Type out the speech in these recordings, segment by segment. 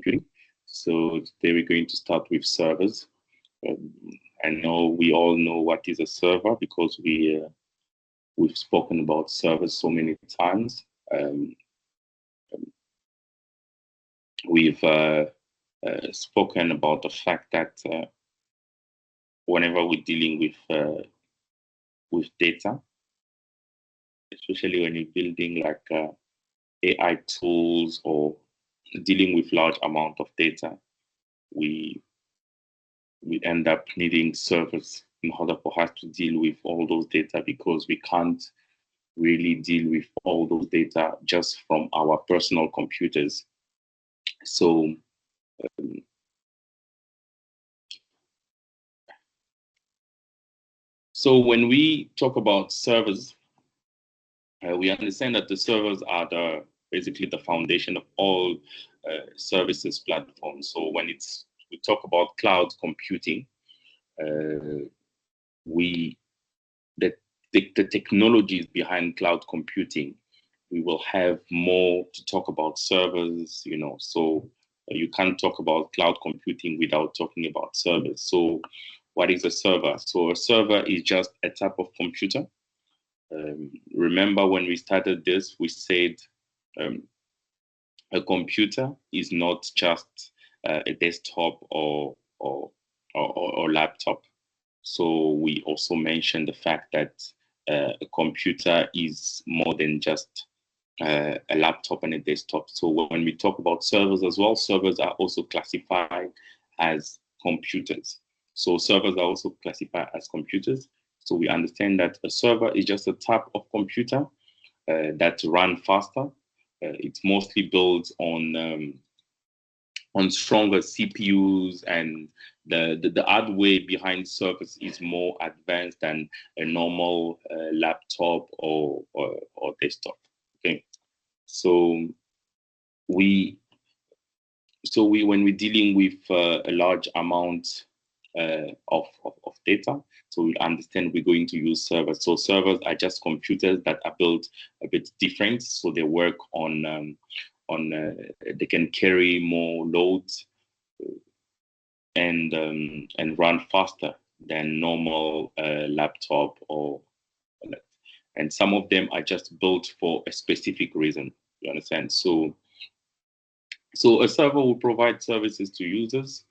computing. So today we're going to start with servers. I know we all know what is a server because we've spoken about servers so many times. We've spoken about the fact that whenever we're dealing with data, especially when you're building like AI tools or dealing with large amount of data, we end up needing servers in order for us to deal with all those data, because we can't really deal with all those data just from our personal computers. So when we talk about servers, we understand that the servers are basically the foundation of all services platforms. So when we talk about cloud computing, the technologies behind cloud computing, we will have more to talk about servers, so you can't talk about cloud computing without talking about servers. So what is a server? So a server is just a type of computer. Remember when we started this, we said a computer is not just a desktop or laptop. So we also mentioned the fact that a computer is more than just a laptop and a desktop. So when we talk about servers as well, servers are also classified as computers. So servers are also classified as computers. So we understand that a server is just a type of computer that run faster. It's mostly built on stronger CPUs, and the hardware behind servers is more advanced than a normal laptop or desktop. Okay, so when we're dealing with a large amount of data, so we understand we're going to use servers. So servers are just computers that are built a bit different. So they work on they can carry more loads and run faster than normal laptop and some of them are just built for a specific reason. You understand? So a server will provide services to users.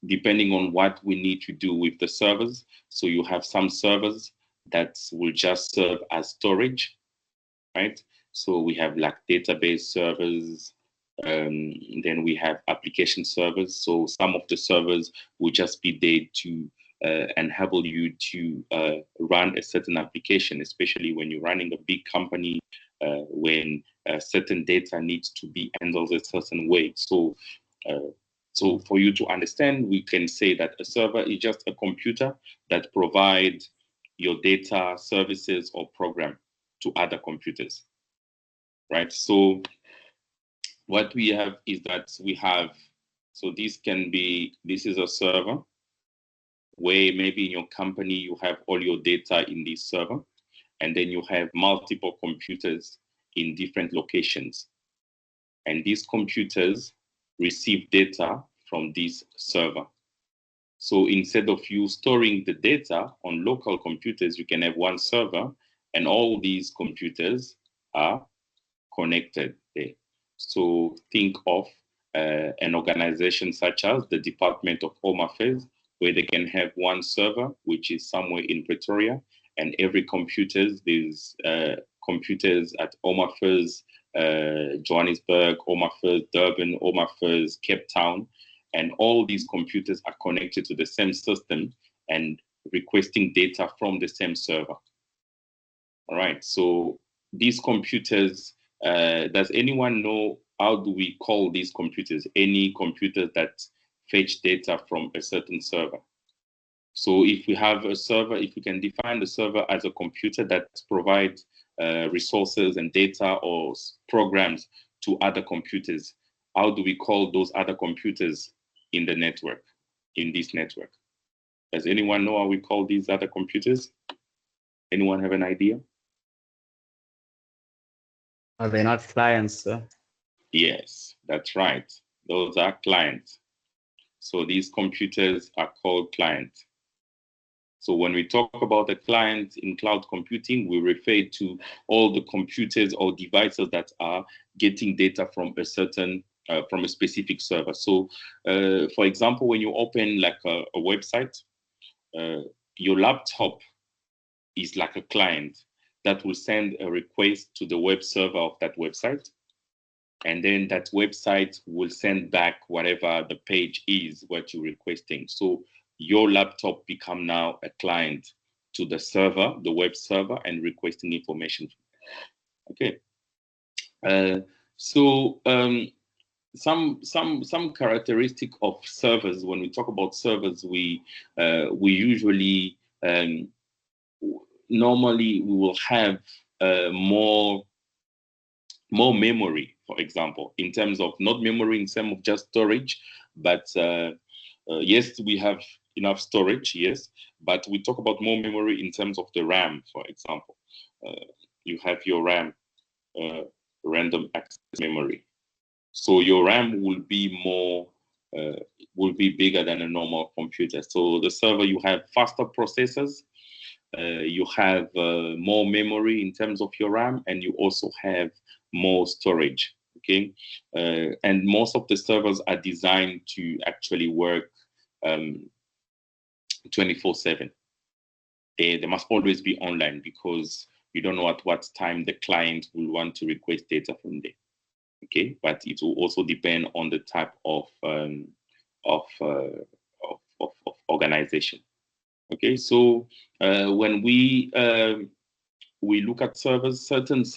Depending on what we need to do with the servers. So you have some servers that will just serve as storage, right? So we have like database servers, then we have application servers. So some of the servers will just be there to enable you to run a certain application, especially when you're running a big company, when certain data needs to be handled a certain way. So for you to understand, we can say that a server is just a computer that provides your data, services, or program to other computers, right? So what we have is that so this is a server where maybe in your company you have all your data in this server, and then you have multiple computers in different locations. And these computers receive data from this server. So instead of you storing the data on local computers, you can have one server and all these computers are connected there. So think of an organization such as the Department of Home Affairs, where they can have one server, which is somewhere in Pretoria, and every there's computers at Home Affairs, Johannesburg, Home Affairs, Durban, Home Affairs, Cape Town, and all these computers are connected to the same system and requesting data from the same server. All right, so these computers, does anyone know how do we call these computers? Any computers that fetch data from a certain server. So if we have a server, if we can define the server as a computer that provides resources and data or programs to other computers, how do we call those other computers in the network, in this network? Does anyone know how we call these other computers? Anyone have an idea? Are they not clients, sir? Yes, that's right. Those are clients. So these computers are called clients. So when we talk about a client in cloud computing, we refer to all the computers or devices that are getting data from a certain from a specific server. So, for example, when you open like a website, uh, your laptop is like a client that will send a request to the web server of that website. And then that website will send back whatever the page is, what you're requesting. So your laptop become now a client to the server, the web server, and requesting information. Okay. Uh, so some characteristic of servers. When we talk about servers, we usually normally we will have more memory, for example, in terms of not memory in terms of just storage, but yes, we have enough storage, yes, but we talk about more memory in terms of the RAM, for example. You have your RAM, uh, random access memory. So your RAM will be bigger than a normal computer. So the server, you have faster processors, you have more memory in terms of your RAM, and you also have more storage. Okay, and most of the servers are designed to actually work 24/7. They must always be online because you don't know at what time the client will want to request data from there. Okay, but it will also depend on the type of, uh, of organization. Okay, so when we look at servers, different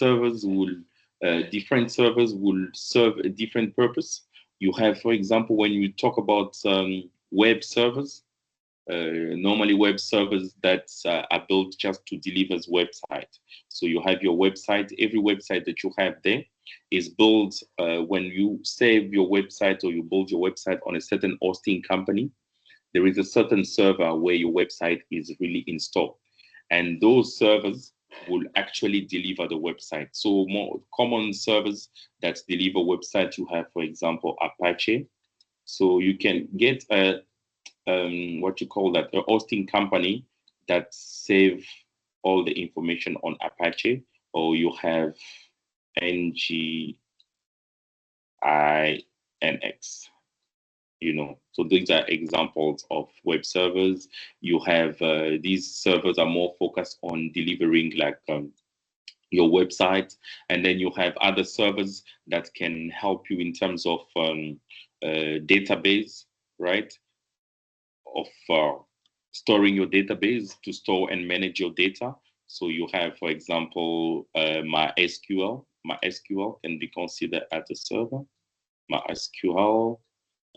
servers will serve a different purpose. You have, for example, when you talk about web servers, normally web servers that are built just to deliver website. So you have your website. Every website that you have there is built when you save your website or you build your website on a certain hosting company. There is a certain server where your website is really installed, and those servers will actually deliver the website. So more common servers that deliver website, you have, for example, Apache. So you can get a what you call that, a hosting company that save all the information on Apache, or you have NGINX. So these are examples of web servers. You have these servers are more focused on delivering like your website, and then you have other servers that can help you in terms of database, right? Of storing your database to store and manage your data. So you have, for example, MySQL. MySQL can be considered as a server. MySQL.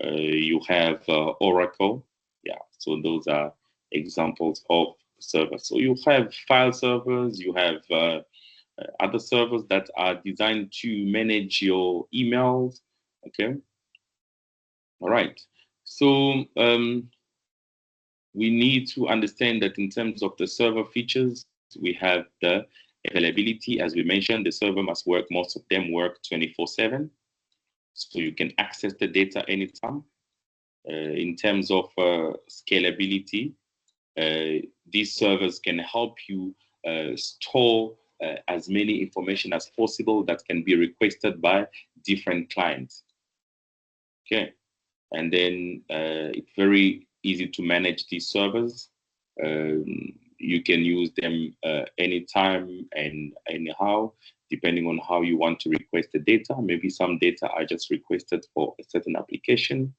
You have Oracle. Yeah, so those are examples of servers. So you have file servers, you have other servers that are designed to manage your emails. Okay. All right. So we need to understand that in terms of the server features, we have the availability. As we mentioned, the server must work, most of them work 24/7. So you can access the data anytime. In terms of scalability, these servers can help you store as many information as possible that can be requested by different clients. Okay, and then it's very easy to manage these servers. You can use them anytime and anyhow, depending on how you want to request the data. Maybe some data are just requested for a certain application.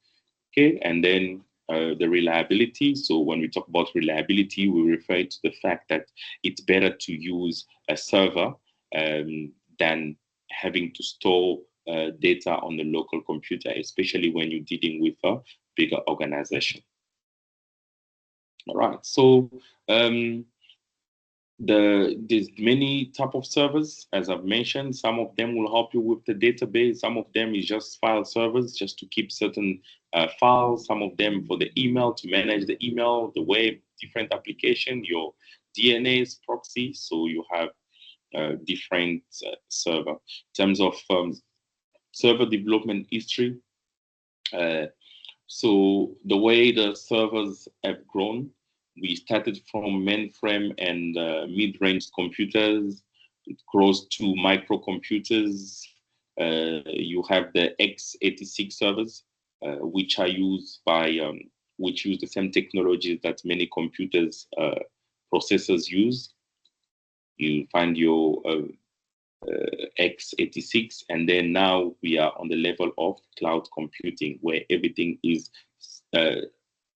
Okay, and then the reliability. So when we talk about reliability, we refer to the fact that it's better to use a server than having to store data on the local computer, especially when you're dealing with a bigger organization. All right, so there's many type of servers, as I've mentioned. Some of them will help you with the database. Some of them is just file servers, just to keep certain files. Some of them for the email, to manage the email, the web, different application, your DNS proxy. So you have different server. In terms of server development history. So the way the servers have grown, we started from mainframe and mid-range computers. It grows to microcomputers. You have the x86 servers, which are used by which use the same technologies that many computers processors use. You find your x86, and then now we are on the level of cloud computing, where everything is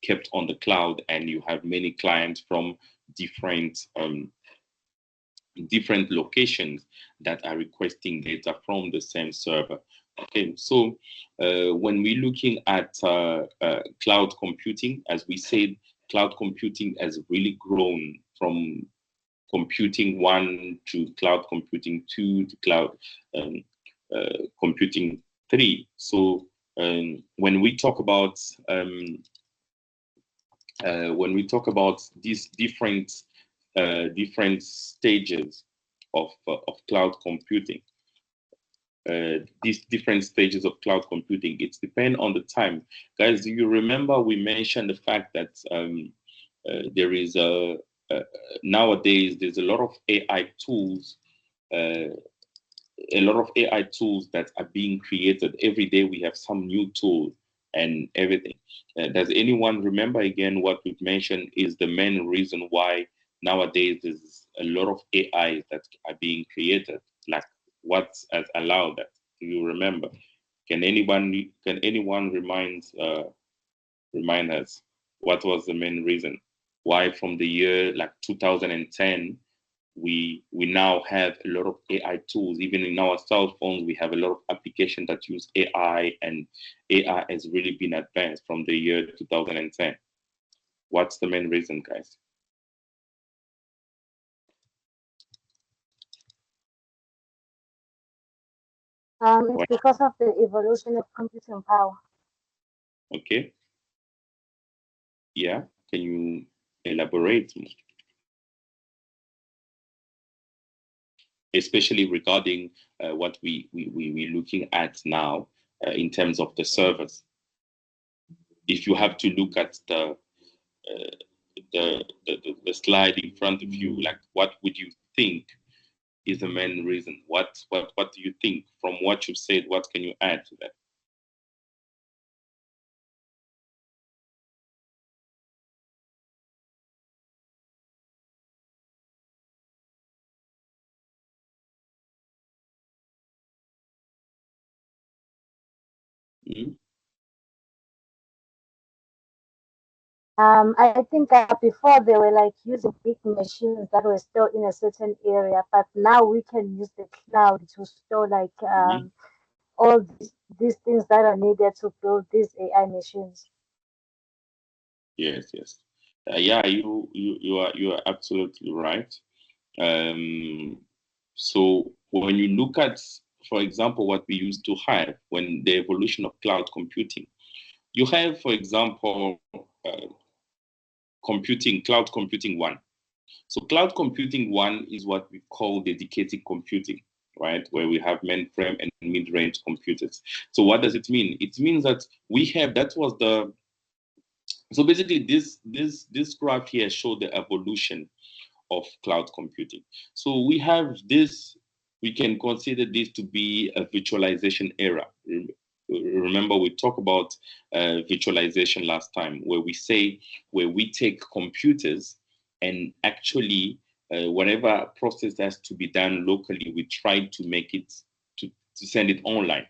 kept on the cloud, and you have many clients from different different locations that are requesting data from the same server. Okay, so when we're looking at cloud computing, as we said, cloud computing has really grown from computing 1 to cloud computing 2 to cloud computing 3. So when we talk about these different stages of cloud computing, these different stages of cloud computing, it's depend on the time. Guys, do you remember we mentioned the fact that there is nowadays there's a lot of AI tools, that are being created every day. We have some new tool and everything. Does anyone remember again what we've mentioned is the main reason why nowadays there's a lot of AI that are being created? Like, what has allowed that? Do you remember? Can anyone remind us what was the main reason why from the year like 2010 we now have a lot of AI tools? Even in our cell phones, we have a lot of applications that use AI, and AI has really been advanced from the year 2010. What's the main reason, guys? It's because of the evolution of computing power. Okay. Yeah. Can you elaborate more? Especially regarding what we're looking at now in terms of the servers. If you have to look at the slide in front of you, like, what would you think is the main reason? What do you think from what you've said? What can you add to that? Mm-hmm. I think before they were like using big machines that were stored in a certain area, but now we can use the cloud to store like Mm-hmm. all these things that are needed to build these AI machines. Yes, yes. Yeah, you are absolutely right. So when you look at, for example, what we used to have when the evolution of cloud computing, you have, for example, cloud computing 1. So cloud computing 1 is what we call dedicated computing, right? Where we have mainframe and mid-range computers. So what does it mean? It means that so basically this graph here showed the evolution of cloud computing. So we have this, we can consider this to be a virtualization era. Remember, we talked about virtualization last time, where we take computers and actually whatever process has to be done locally, we try to make it to send it online.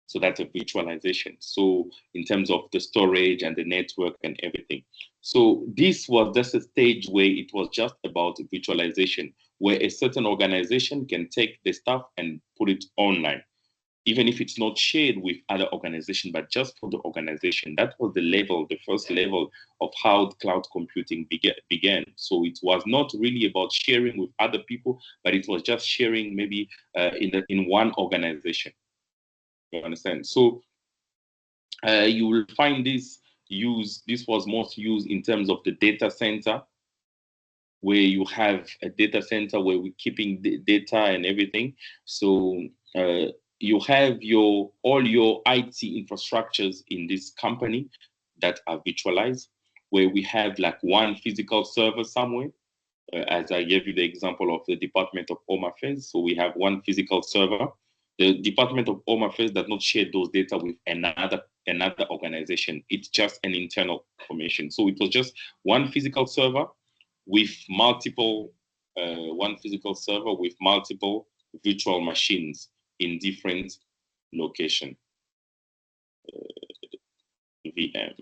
So that's a virtualization. So in terms of the storage and the network and everything. So this was just a stage where it was just about virtualization, where a certain organization can take the stuff and put it online, even if it's not shared with other organizations, but just for the organization. That was the first level of how cloud computing began. So it was not really about sharing with other people, but it was just sharing maybe in one organization. You understand? So you will find this was most used in terms of the data center, where you have a data center where we're keeping the data and everything. So you have all your IT infrastructures in this company that are virtualized, where we have like one physical server somewhere. As I gave you the example of the Department of Home Affairs, so we have one physical server. The Department of Home Affairs does not share those data with another organization. It's just an internal information. So it was just one physical server with multiple virtual machines in different location. VM,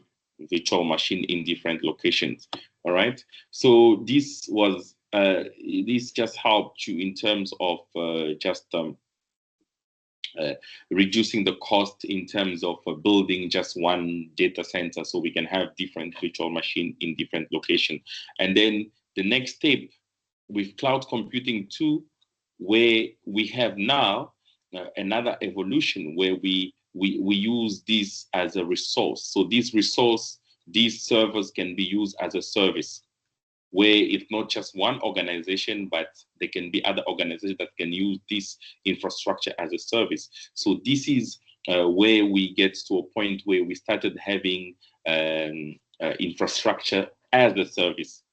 virtual machine in different locations. All right. So this was this just helped you in terms of reducing the cost in terms of building just one data center, so we can have different virtual machine in different locations. And then the next step with cloud computing 2, where we have now another evolution where we use this as a resource. So these servers can be used as a service, where it's not just one organization, but there can be other organizations that can use this infrastructure as a service. So this is where we get to a point where we started having infrastructure as a service,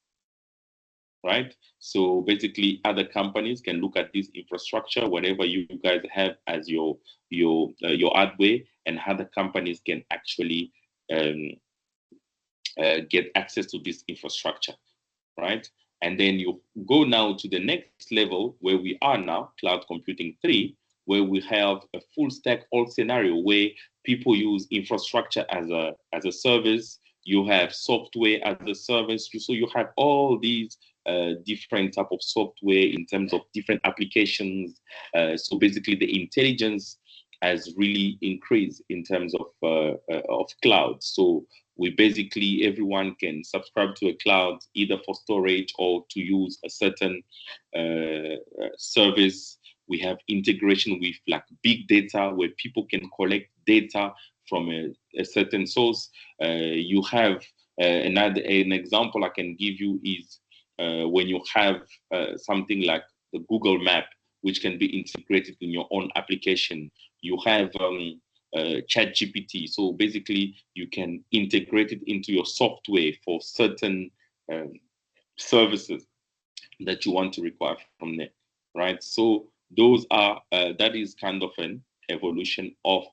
right? So basically, other companies can look at this infrastructure, whatever you guys have as your hardware, and other companies can actually get access to this infrastructure, right? And then you go now to the next level where we are now, Cloud Computing 3, where we have a full stack all scenario where people use infrastructure as a service. You have software as a service. So you have all these different type of software in terms of different applications. So basically, the intelligence has really increased in terms of cloud. So we basically, everyone can subscribe to a cloud either for storage or to use a certain service. We have integration with like big data where people can collect data from a certain source. You have an example I can give you is when you have something like the Google Map, which can be integrated in your own application. You have ChatGPT. So basically, you can integrate it into your software for certain services that you want to require from there, right? So those are that is kind of an evolution of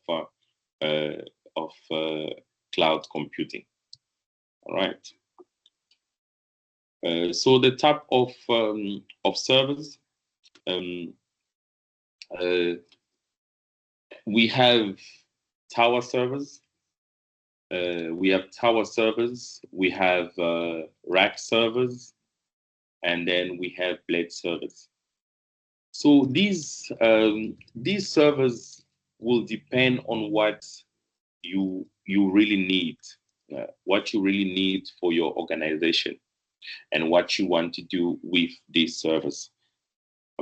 cloud computing. All right. So the type of servers, we have tower servers. We have rack servers, and then we have blade servers. So these servers will depend on what you really need, for your organization, and what you want to do with these servers.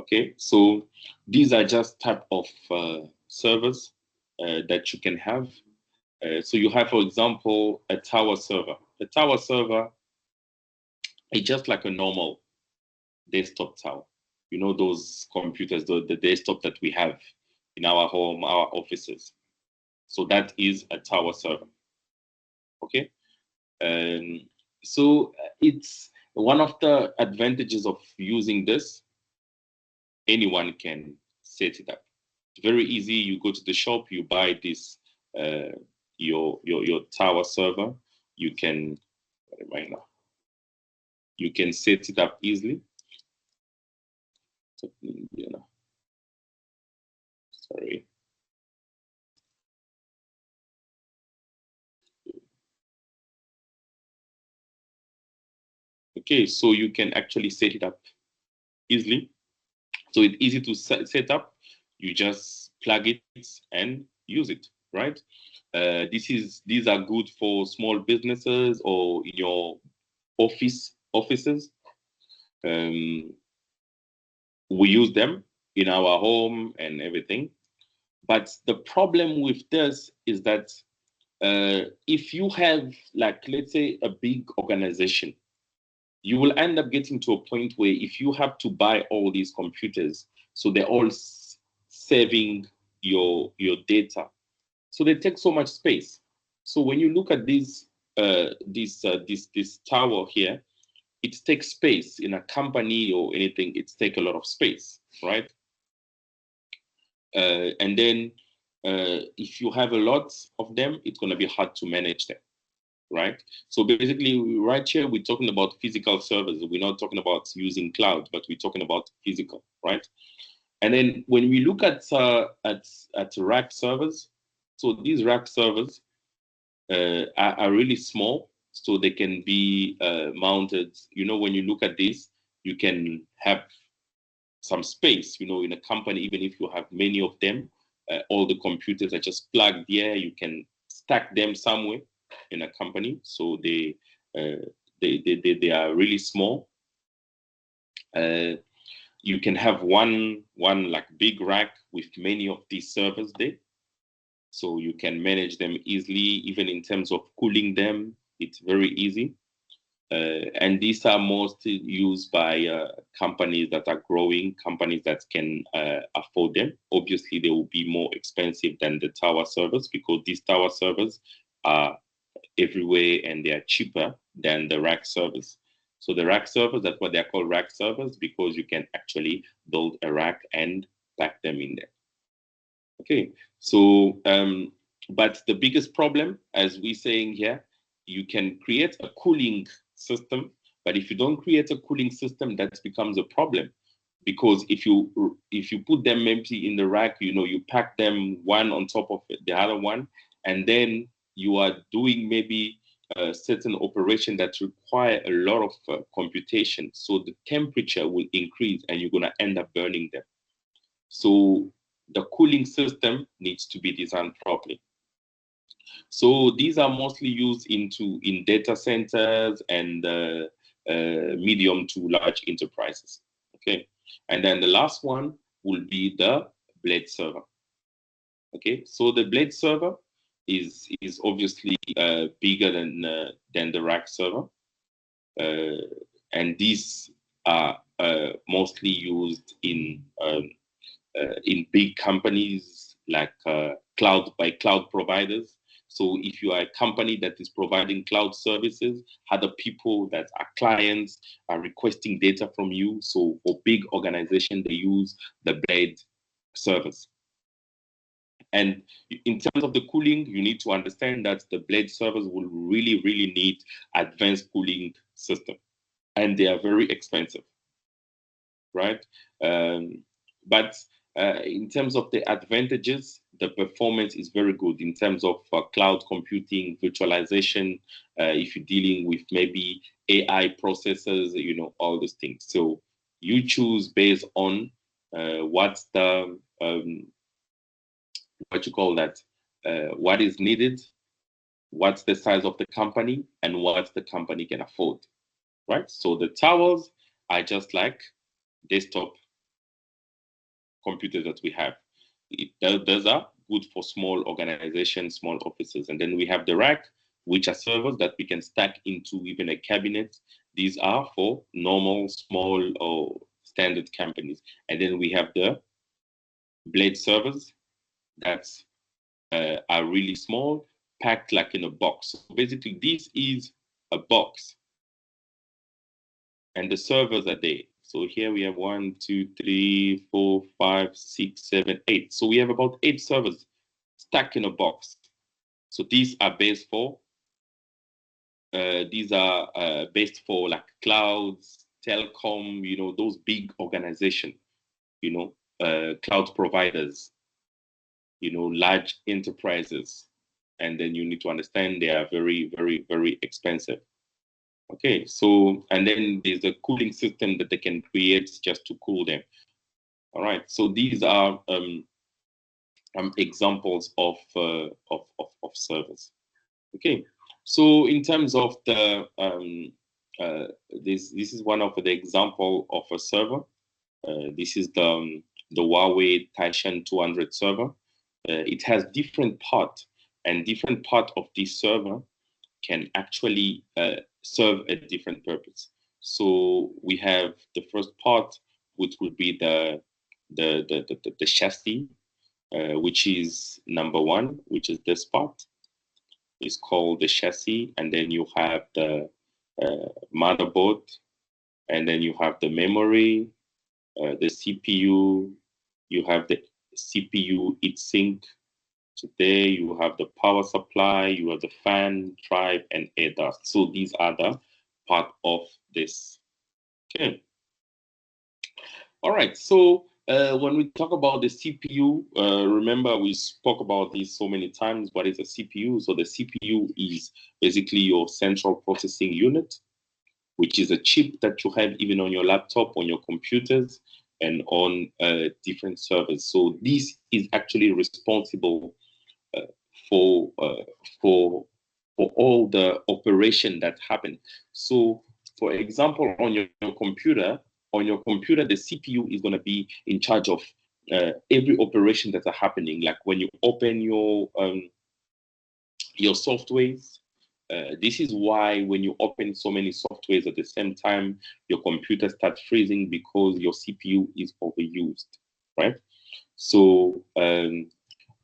Okay, so these are just type of servers that you can have. So you have, for example, a tower server. A tower server is just like a normal desktop tower. You know, those computers, the desktop that we have in our home, our offices. So that is a tower server. Okay. So it's one of the advantages of using this. Anyone can set it up. It's very easy. You go to the shop, you buy this your tower server. You can set it up easily. Sorry. Okay, so you can actually set it up easily. So it's easy to set up. You just plug it and use it, right? These are good for small businesses or in your offices. We use them in our home and everything. But the problem with this is that if you have, like, let's say, a big organization, you will end up getting to a point where if you have to buy all these computers, so they're all serving your data. So they take so much space. So when you look at this tower here, it takes space. In a company or anything, it takes a lot of space, right? And then if you have a lot of them, it's going to be hard to manage them, right? So basically, right here, we're talking about physical servers. We're not talking about using cloud, but we're talking about physical, right? And then when we look at rack servers, so these rack servers are really small, so they can be mounted. You know, when you look at this, you can have some space, you know, in a company, even if you have many of them, all the computers are just plugged here. You can stack them somewhere in a company, so they are really small. You can have one like big rack with many of these servers there, so you can manage them easily. Even in terms of cooling them, it's very easy. And these are mostly used by companies that are growing, companies that can afford them. Obviously, they will be more expensive than the tower servers because these tower servers are everywhere and they are cheaper than the rack servers. So the rack servers, that's what they're called, rack servers, because you can actually build a rack and pack them in there. Okay, so but the biggest problem, as we're saying here, you can create a cooling system, but if you don't create a cooling system, that becomes a problem, because if you put them maybe in the rack, you know, you pack them one on top of the other one, and then you are doing maybe a certain operation that require a lot of computation, so the temperature will increase and you're going to end up burning them. So the cooling system needs to be designed properly. So these are mostly used in data centers and medium to large enterprises. Okay, and then the last one will be the blade server. Okay, so the blade server is obviously bigger than the rack server, and these are mostly used in big companies like cloud providers. So if you are a company that is providing cloud services, other people that are clients are requesting data from you. So for big organizations, they use the blade servers. And in terms of the cooling, you need to understand that the blade servers will really, really need advanced cooling system, and they are very expensive, right? But in terms of the advantages, the performance is very good in terms of cloud computing, virtualization, if you're dealing with maybe AI processors, you know, all these things. So you choose based on what's the, what you call that, what is needed, what's the size of the company, and what the company can afford, right? So the towers are just like desktop computers that we have. Those are good for small organizations, small offices. And then we have the rack, which are servers that we can stack into even a cabinet. These are for normal, small, or standard companies. And then we have the blade servers that are really small, packed like in a box. So basically, this is a box, and the servers are there. So here we have 1, 2, 3, 4, 5, 6, 7, 8. So we have about 8 servers stacked in a box. So these are based for like clouds, telecom, you know, those big organizations, you know, cloud providers, you know, large enterprises. And then you need to understand they are very, very, very expensive. Okay, so, and then there's a cooling system that they can create just to cool them. All right, so these are examples of servers. Okay, so in terms of the this is one of the example of a server. This is the Huawei Taishan 200 server. It has different parts, and different part of this server can actually serve a different purpose. So we have the first part, which would be the chassis. which is number one, which is this part. It's called the chassis, and then you have the motherboard, and then you have the memory, the CPU, you have the CPU heatsink. Today you have the power supply, you have the fan, drive, and air dust. So these are the part of this. Okay. All right. So when we talk about the CPU, remember we spoke about this so many times. What is a CPU? So the CPU is basically your central processing unit, which is a chip that you have even on your laptop, on your computers, and on different servers. So this is actually responsible for for all the operation that happen. So, for example, on your computer, the CPU is going to be in charge of every operation that are happening. Like when you open your softwares. This is why when you open so many softwares at the same time, your computer starts freezing because your CPU is overused, right? So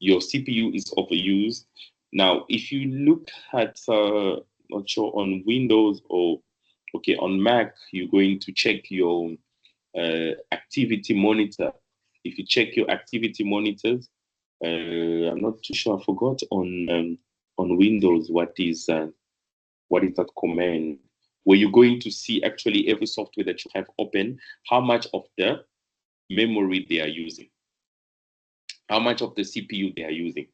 your CPU is overused. Now, if you look at, not sure on Windows or, okay, on Mac, you're going to check your activity monitor. If you check your activity monitors, I'm not too sure, I forgot on Windows what is that command, where you're going to see actually every software that you have open, how much of the memory they are using, how much of the CPU they are using.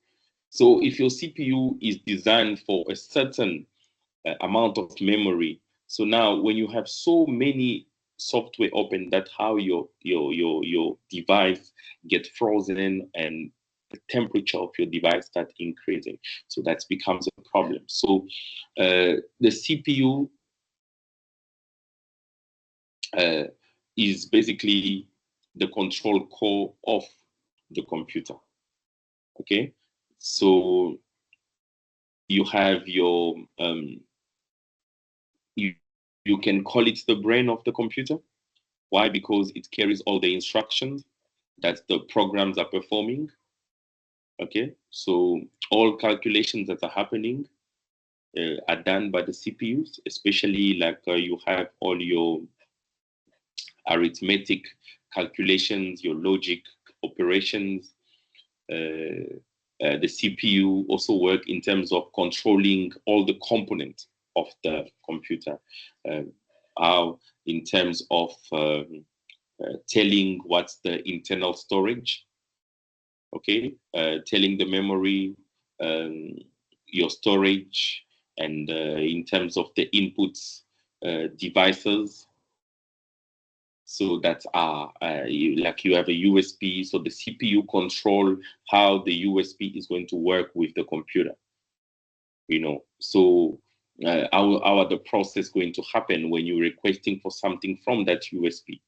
So if your CPU is designed for a certain amount of memory, so now when you have so many software open, that's how your device get frozen and the temperature of your device start increasing. So that becomes a problem. So the CPU is basically the control core of the computer. Okay, so you have your you can call it the brain of the computer. Why? Because it carries all the instructions that the programs are performing. Okay, so all calculations that are happening are done by the CPUs, especially like you have all your arithmetic calculations, your logic operations. The CPU also work in terms of controlling all the components of the computer, in terms of telling what's the internal storage, okay, telling the memory, your storage, and in terms of the inputs devices. So that are like you have a USB, so the CPU control how the USB is going to work with the computer. So how are the process going to happen when you're requesting for something from that USB?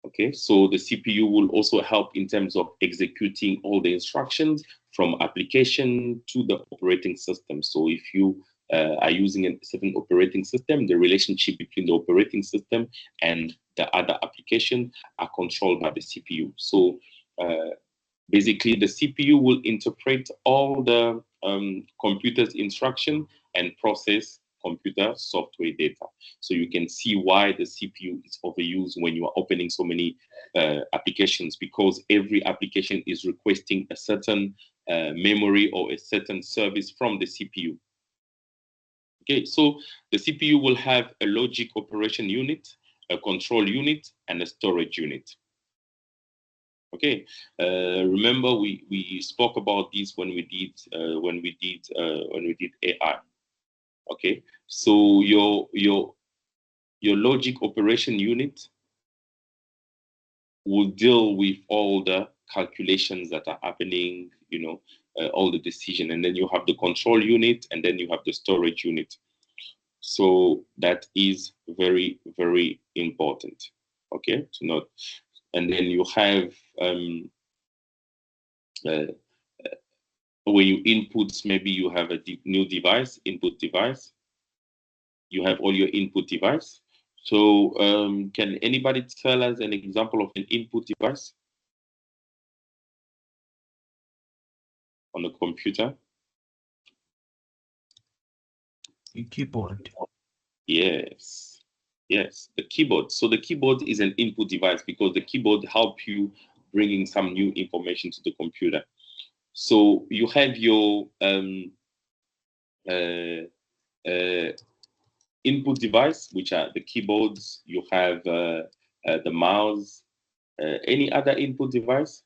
Okay, so the CPU will also help in terms of executing all the instructions from application to the operating system. So if you are using a certain operating system, the relationship between the operating system and the other application are controlled by the CPU. So basically, the CPU will interpret all the computer's instruction and process computer software data. So you can see why the CPU is overused when you are opening so many applications, because every application is requesting a certain memory or a certain service from the CPU. Okay, so the CPU will have a logic operation unit, a control unit, and a storage unit. Okay, remember we spoke about this when we did AI. Okay, so your logic operation unit will deal with all the calculations that are happening, all the decision, and then you have the control unit, and then you have the storage unit. So that is very, very important, okay, to note. And then you have when you input, maybe you have a new device, input device. You have all your input device. So can anybody tell us an example of an input device? on the computer? The keyboard. Yes, yes, the keyboard. So the keyboard is an input device because the keyboard help you bringing some new information to the computer. So you have your input device, which are the keyboards. You have the mouse. Any other input device?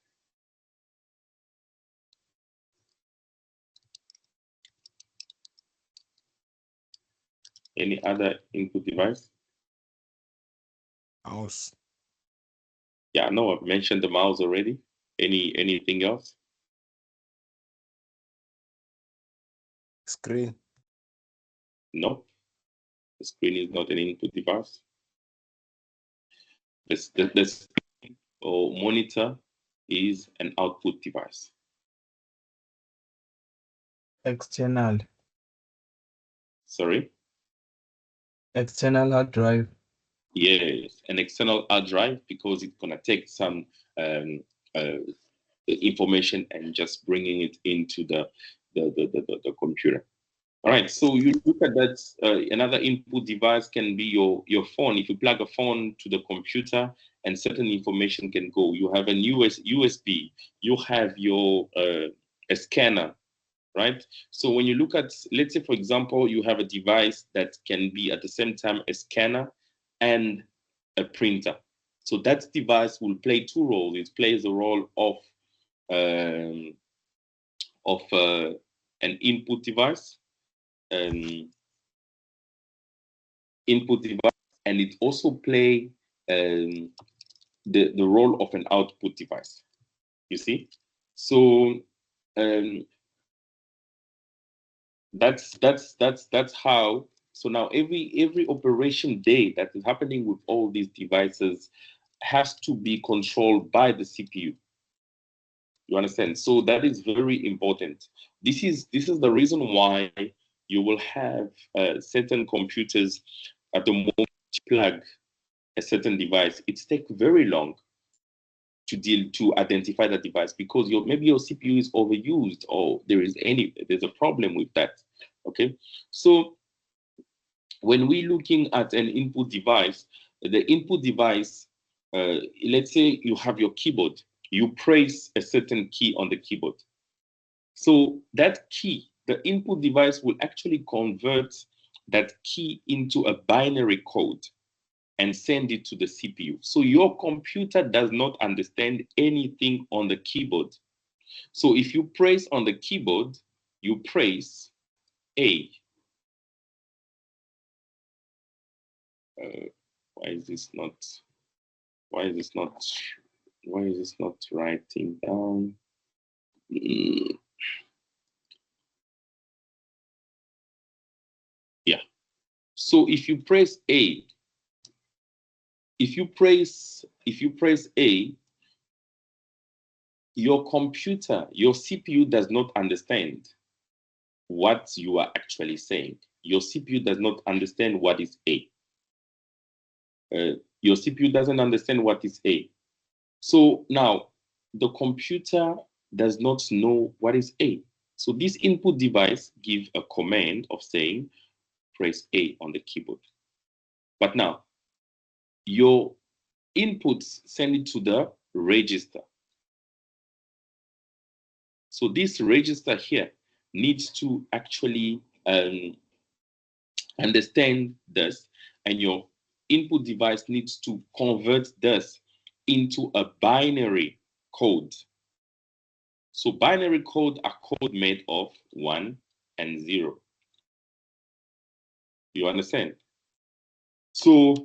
Any other input device? Mouse. Yeah, I know I've mentioned the mouse already. Anything else? Screen. No, the screen is not an input device. The screen or monitor is an output device. External. Sorry? External hard drive. Yes, an external hard drive because it's gonna take some information and just bringing it into the computer. All right, so you look at that. Another input device can be your phone. If you plug a phone to the computer, and certain information can go. You have a USB. You have your a scanner, right? So when you look at, let's say, for example, you have a device that can be at the same time a scanner and a printer. So that device will play two roles. It plays the role of an input device, and it also play the role of an output device. You see, so that's how. So now every operation day that is happening with all these devices has to be controlled by the CPU. You understand? So that is very important. This is the reason why you will have certain computers at the moment plug a certain device. It takes very long to identify that device because maybe your CPU is overused or there's a problem with that. Okay, so when we're looking at an input device, the input device, let's say you have your keyboard, you press a certain key on the keyboard. So that key, the input device will actually convert that key into a binary code and send it to the CPU. So your computer does not understand anything on the keyboard. So if you press on the keyboard, you press A. Why is this not writing down? Yeah. So if you press A, if you press A, your computer, your CPU does not understand what you are actually saying. Your CPU does not understand what is A. Your CPU doesn't understand what is A. So now the computer does not know what is A. So this input device gives a command of saying, press A on the keyboard. But now your inputs send it to the register. So this register here needs to actually understand this, and your input device needs to convert this into a binary code. So binary code are code made of 1 and 0. You understand? So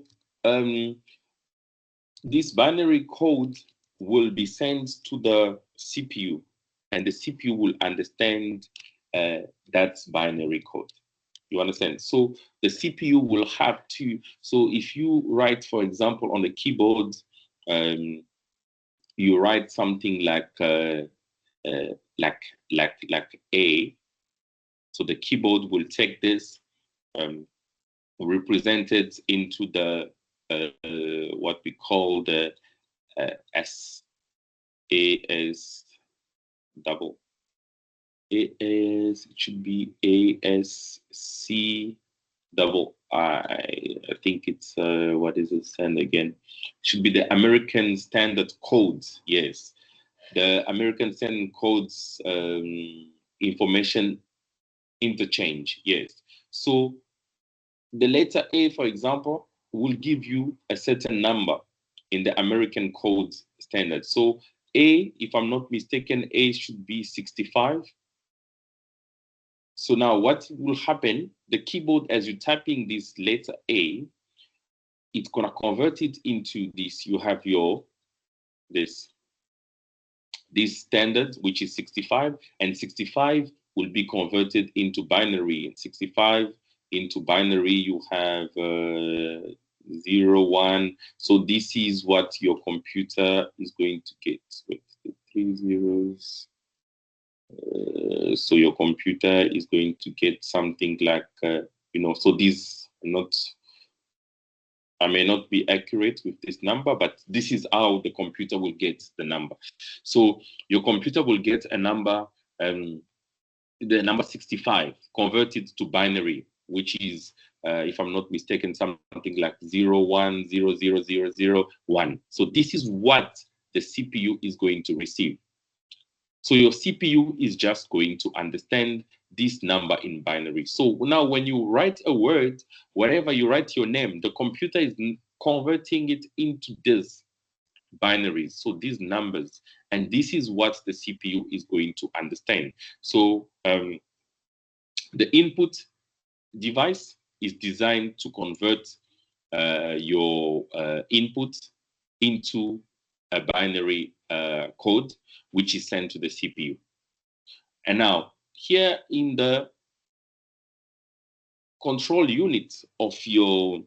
this binary code will be sent to the CPU, and the CPU will understand that binary code. You understand? So the CPU will have to. So if you write, for example, on the keyboard, you write something like A. So the keyboard will take this, represent it into the what we call the SAS double. AS, it should be ASC double I think it's what is it stand again? Should be the American Standard Codes. Yes, the American Standard Codes information interchange. Yes. So the letter A, for example, will give you a certain number in the American Codes standard. So A, if I'm not mistaken, A should be 65. So now what will happen, the keyboard, as you're typing this letter A, it's gonna convert it into this. You have your, this standard, which is 65, and 65 will be converted into binary. And 65 into binary, you have 0, 1. So this is what your computer is going to get. Wait, 3 zeros. So your computer is going to get something like, so these not, I may not be accurate with this number, but this is how the computer will get the number. So your computer will get a number, the number 65, converted to binary, which is, if I'm not mistaken, something like 0, 1, 0, 0, 0, 0, 1. So this is what the CPU is going to receive. So your CPU is just going to understand this number in binary. So now when you write a word, wherever you write your name, the computer is converting it into this binaries, so these numbers, and this is what the CPU is going to understand. So the input device is designed to convert your input into a binary code, which is sent to the CPU. And now here in the control unit of your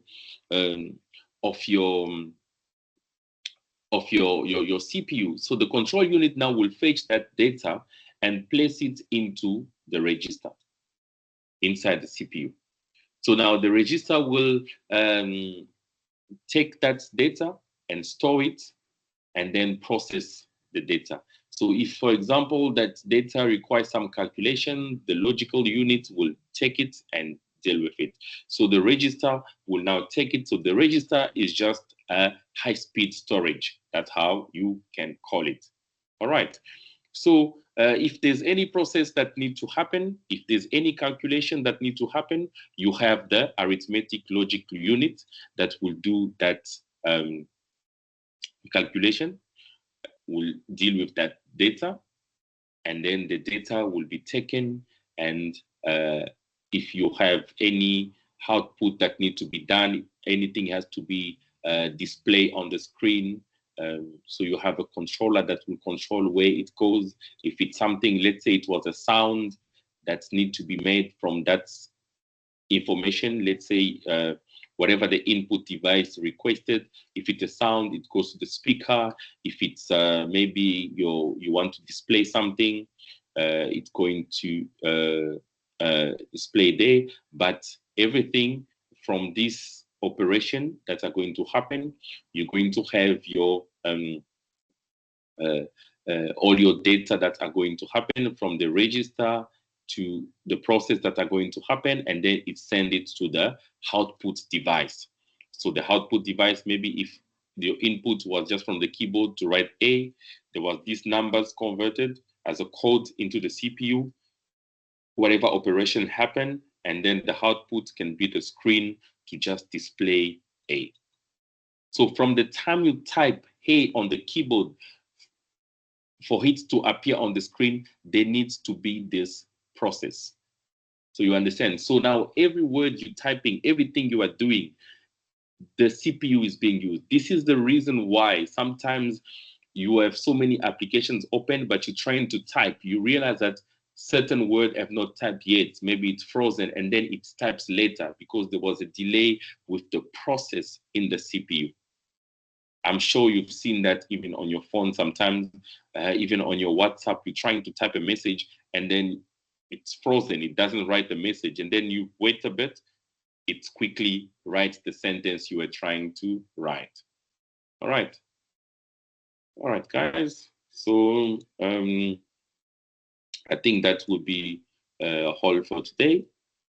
CPU. So the control unit now will fetch that data and place it into the register inside the CPU. So now the register will take that data and store it and then process the data. So if, for example, that data requires some calculation, the logical unit will take it and deal with it. So the register will now take it. So the register is just a high-speed storage. That's how you can call it. All right. So if there's any process that needs to happen, if there's any calculation that needs to happen, you have the arithmetic logic unit that will do that calculation, will deal with that data, and then the data will be taken, and if you have any output that need to be done, anything has to be displayed on the screen. So you have a controller that will control where it goes. If it's something, let's say it was a sound that need to be made from that information, let's say whatever the input device requested. If it's a sound, it goes to the speaker. If it's maybe you want to display something, it's going to display there. But everything from this operation that are going to happen, you're going to have your all your data that are going to happen from the register to the process that are going to happen, and then it send it to the output device. So the output device, maybe if the input was just from the keyboard to write A, there was these numbers converted as a code into the CPU, whatever operation happened, and then the output can be the screen to just display A. So from the time you type A on the keyboard, for it to appear on the screen, there needs to be this process. So you understand? So now every word you're typing, everything you are doing, the CPU is being used. This is the reason why sometimes you have so many applications open, but you're trying to type. You realize that certain words have not typed yet. Maybe it's frozen and then it types later because there was a delay with the process in the CPU. I'm sure you've seen that even on your phone sometimes, even on your WhatsApp, you're trying to type a message and then it's frozen. It doesn't write the message. And then you wait a bit, it quickly writes the sentence you were trying to write. All right. All right, guys. So I think that will be all for today.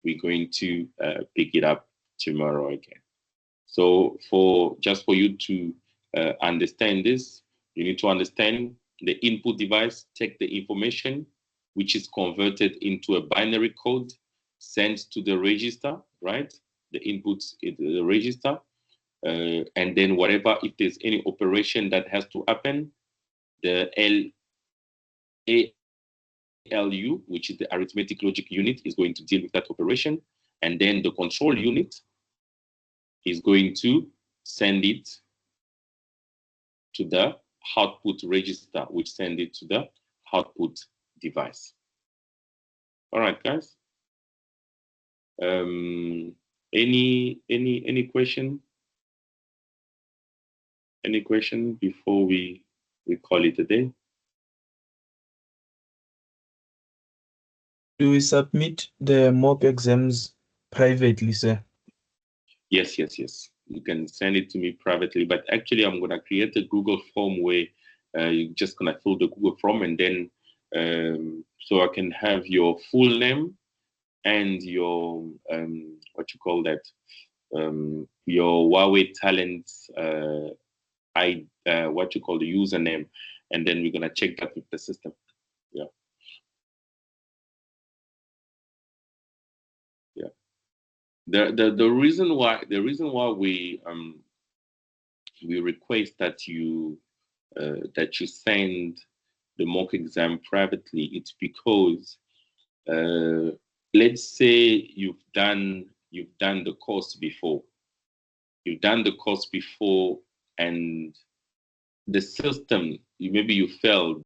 We're going to pick it up tomorrow again. So just for you to understand this, you need to understand the input device, take the information, which is converted into a binary code, sent to the register, right? The input is the register. And then whatever, if there's any operation that has to happen, the ALU, which is the arithmetic logic unit, is going to deal with that operation. And then the control unit is going to send it to the output register, which send it to the output device. All right, guys. Any question? Any question before we call it a day? Do we submit the mock exams privately, sir? Yes. You can send it to me privately, but actually I'm gonna create a Google form where you're just gonna fill the Google form, and then so I can have your full name and your what you call that, your Huawei talent what you call the username, and then we're gonna check that with the system. Yeah. The reason why we request that you send the mock exam privately, it's because let's say you've done the course before. You've done the course before, and the system, maybe you failed